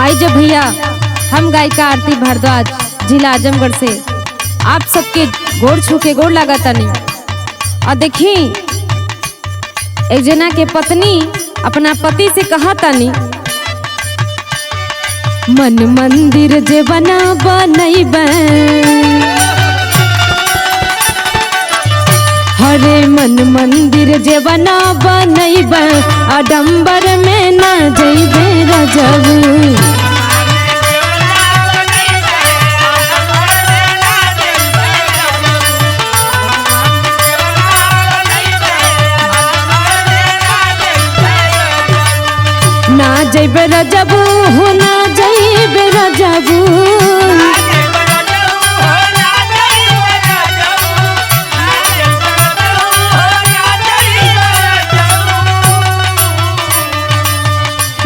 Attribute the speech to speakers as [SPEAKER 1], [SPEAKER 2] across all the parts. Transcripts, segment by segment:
[SPEAKER 1] आई जब भैया हम गायिका आरती भारद्वाज जिला आजमगढ़ से आप सबके गोड़ छू के गोड़ लागतानी। और देखी एक जना के पत्नी अपना पति से कहा तानी, मन मंदिर जे बना बनैबे, हरे मन मंदिर जे बना बनैबे, आडंबर में ना जइबे रजबू। ना जइबे रजबू हो ना जइबे रजबू,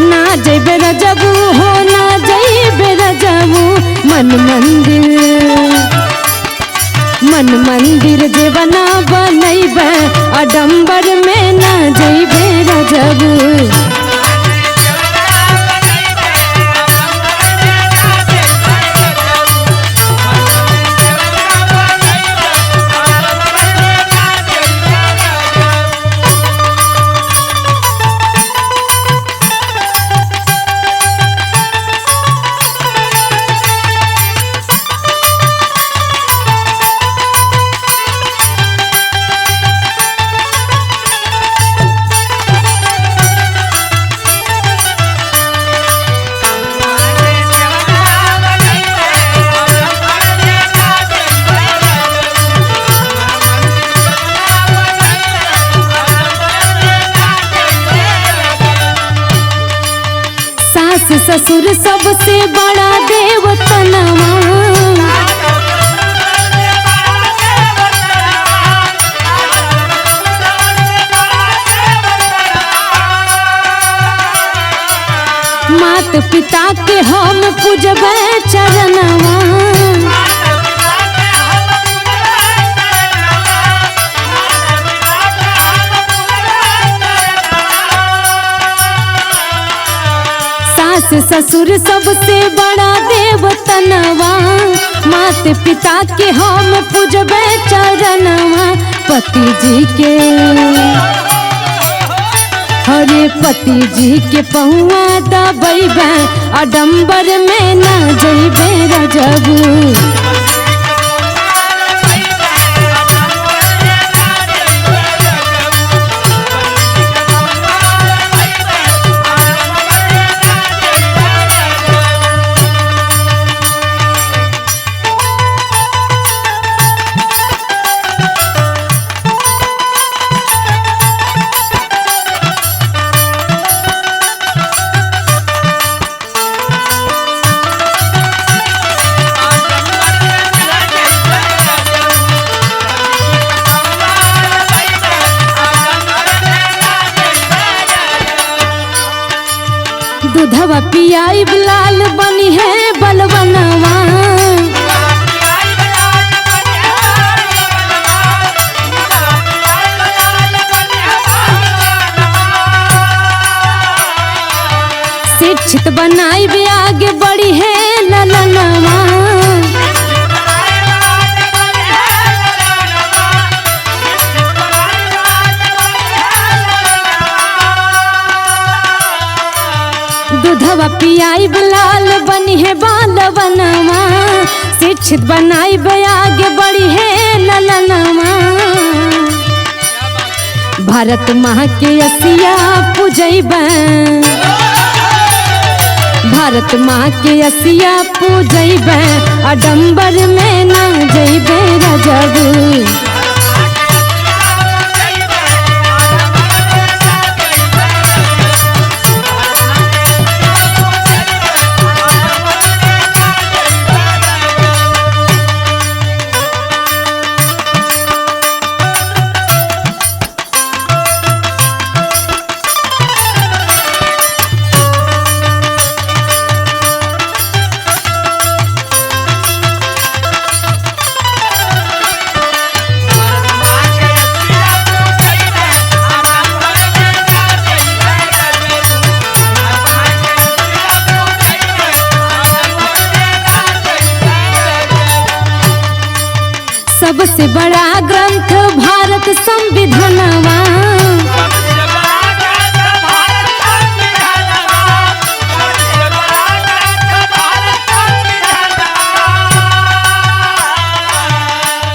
[SPEAKER 1] ना जइबे रजबू हो ना जइबे रजबू। मन मंदिर जे बना बनैबे, आडंबर में ना जइबे रजबू। ससुर सबसे बड़ा देवतनवा, मात पिता के हम पूजबे चरणवा। ससुर सबसे बड़ा देवतनवा, मात पिता के हम पूजबे चरणवा। पति जी के हरे पति जी के पहुआ दबैबे, आडंबर में ना जइबे रजबू। दूधवा पियाई लाल बनी है बलवनवा, शिक्षित बनाई भी आगे बढ़ी है ललनवा। दूधवा पियाई लाल बनी है बालवनवा, शिक्षित बनाई आगे बढ़ी है ललनवा। भारत माँ के असिया पूजैबे, भारत माँ के असिया पूजैबे, आडंबर में ना जइबे रजबू। सबसे बड़ा ग्रंथ भारत संविधानवा।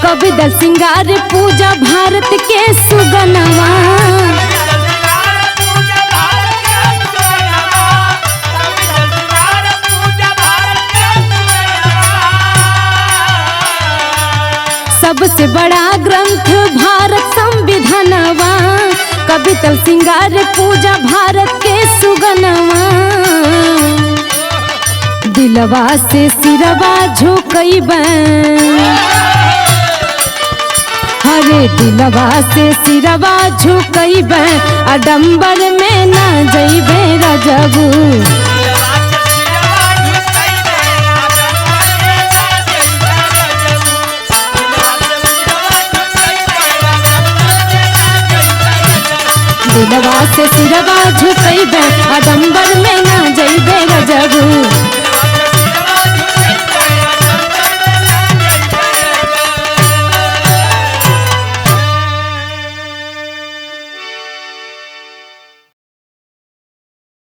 [SPEAKER 1] कवि दल सिंगार पूजा भारत के सुगनवा। सबसे बड़ा ग्रंथ भारत संविधानवा। कवि दल सिंगार पूजा भारत के सुगनवा। दिलवा से सिरवा झुकइबे, हरे दिलवा से सिरवा झुकइबे, आडंबर में ना जइबे राजा